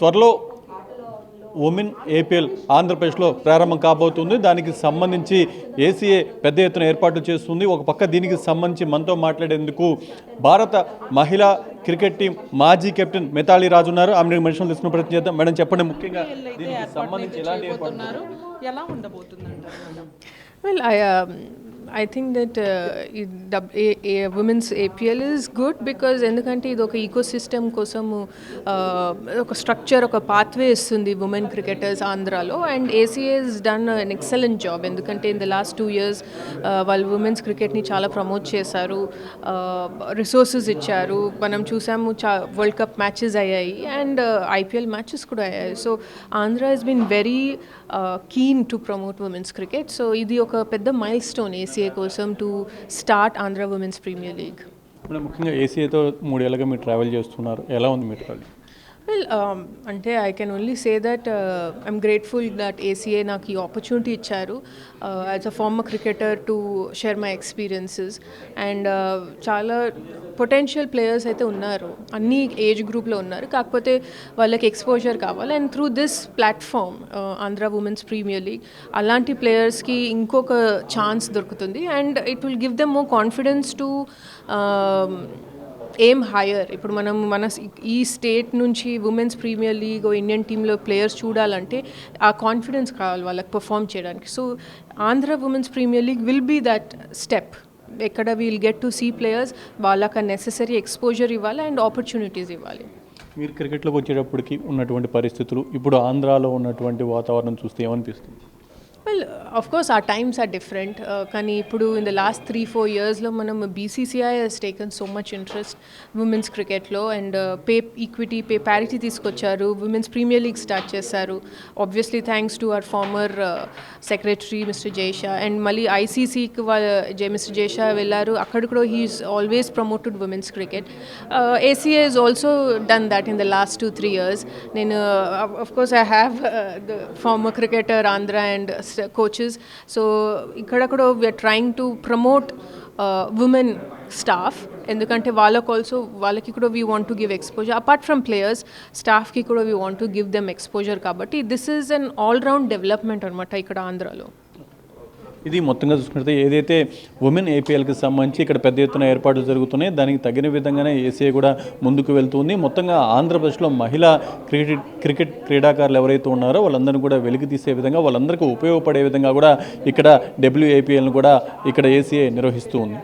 త్వరలో women APL ఆంధ్రప్రదేశ్లో ప్రారంభం కాబోతుంది. దానికి సంబంధించి ఏసీఏ పెద్ద ఎత్తున ఏర్పాట్లు చేస్తుంది. ఒక పక్క దీనికి సంబంధించి మనతో మాట్లాడేందుకు భారత మహిళా క్రికెట్ టీం మాజీ కెప్టెన్ మిథాలీ రాజ్ ఉన్నారు. ఆమె మనుషులు తీసుకున్న ప్రయత్నం చేద్దాం. మేడం చెప్పండి, ముఖ్యంగా దీనికి సంబంధించి ఎలాంటి ఏర్పాట్లు ఎలా ఉండబోతుందంటారు? Well, I think that women's APL is good because ఎందుకంటే ఇది ఒక ఈకోసిస్టమ్ కోసము ఒక స్ట్రక్చర్, ఒక పాత్వే ఇస్తుంది ఉమెన్ క్రికెటర్స్ ఆంధ్రాలో. And ACA has done an excellent job ఎందుకంటే in the last 2 years వాళ్ళు ఉమెన్స్ క్రికెట్ని చాలా ప్రమోట్ చేశారు, రిసోర్సెస్ ఇచ్చారు. మనం చూసాము వరల్డ్ కప్ మ్యాచెస్ అయ్యాయి అండ్ ఐపీఎల్ మ్యాచెస్ కూడా అయ్యాయి. So Andhra has been very keen to promote women's cricket. So ఇది ఒక పెద్ద మైల్ స్టోన్ ఏసీఏ కోసం to start Andhra women's premier league. ముఖ్యంగా ఏసీఏతో 3 ఏళ్ళగా మీరు ట్రావెల్ చేస్తున్నారు, ఎలా ఉంది మీ ట్రావెల్? Well, అంటే I can only say that I'm grateful that ACA నాకు ఈ ఆపర్చునిటీ ఇచ్చారు as a farmer cricketer to share my experiences. And చాలా పొటెన్షియల్ ప్లేయర్స్ అయితే ఉన్నారు, అన్ని ఏజ్ గ్రూప్లో ఉన్నారు, కాకపోతే వాళ్ళకి ఎక్స్పోజర్ కావాలి. And through this platform Andhra women's premier league అలాంటి ప్లేయర్స్కి ఇంకొక ఛాన్స్ దొరుకుతుంది. And it will give them more confidence to aim higher. ఇప్పుడు మనం ఈ స్టేట్ నుంచి ఉమెన్స్ ప్రీమియర్ లీగ్ ఇండియన్ టీంలో ప్లేయర్స్ చూడాలంటే ఆ కాన్ఫిడెన్స్ కావాలి వాళ్ళకి పర్ఫామ్ చేయడానికి. So Andhra women's premier league will be that step ఎక్కడ we'll get to see players, వాళ్ళకి నెసెసరీ ఎక్స్పోజర్ ఇవ్వాలి అండ్ ఆపర్చునిటీస్ ఇవ్వాలి. మీరు క్రికెట్లోకి వచ్చేటప్పటికి ఉన్నటువంటి పరిస్థితులు, ఇప్పుడు ఆంధ్రాలో ఉన్నటువంటి వాతావరణం చూస్తే ఏమనిపిస్తుంది? వెల్, ఆఫ్ కోర్స్ ఆ టైమ్స్ ఆర్ డిఫరెంట్. కానీ ఇప్పుడు ఇన్ ద లాస్ట్ 3-4 yearsలో మనం BCCI has taken so much interest women's క్రికెట్లో and pay equity, pay parity తీసుకొచ్చారు, ఉమెన్స్ ప్రీమియర్ లీగ్ స్టార్ట్ చేశారు. Obviously thanks to our farmer secretary mister Jay Shah. And మళ్ళీ ఐసీసీకి mister Jay Shah వెళ్ళారు, అక్కడ కూడా he's always promoted women's cricket. ACA has also done that in the last 2-3 years. నేను of course I have the farmer cricketer Andhra and coaches. So ikkada kuda we are trying to promote women staff ఎందుకంటే వాళ్ళకి కూడా we want to give exposure apart from players, staff కి కూడా we want to give them exposure. కాబట్టి this is an all round development అన్నమాట ఇక్కడ ఆంధ్రాలో. ఇది మొత్తంగా చూసుకుంటే ఏదైతే ఉమెన్ ఏపీఎల్కి సంబంధించి ఇక్కడ పెద్ద ఎత్తున ఏర్పాట్లు జరుగుతున్నాయి, దానికి తగిన విధంగానే ఏసీఏ కూడా ముందుకు వెళ్తుంది. మొత్తంగా ఆంధ్రప్రదేశ్లో మహిళా క్రికెట్ క్రీడాకారులు ఎవరైతే ఉన్నారో వాళ్ళందరినీ కూడా వెలికి తీసే విధంగా, వాళ్ళందరికీ ఉపయోగపడే విధంగా కూడా ఇక్కడ WAPLను కూడా ఇక్కడ ఏసీఏ నిర్వహిస్తూ ఉంది.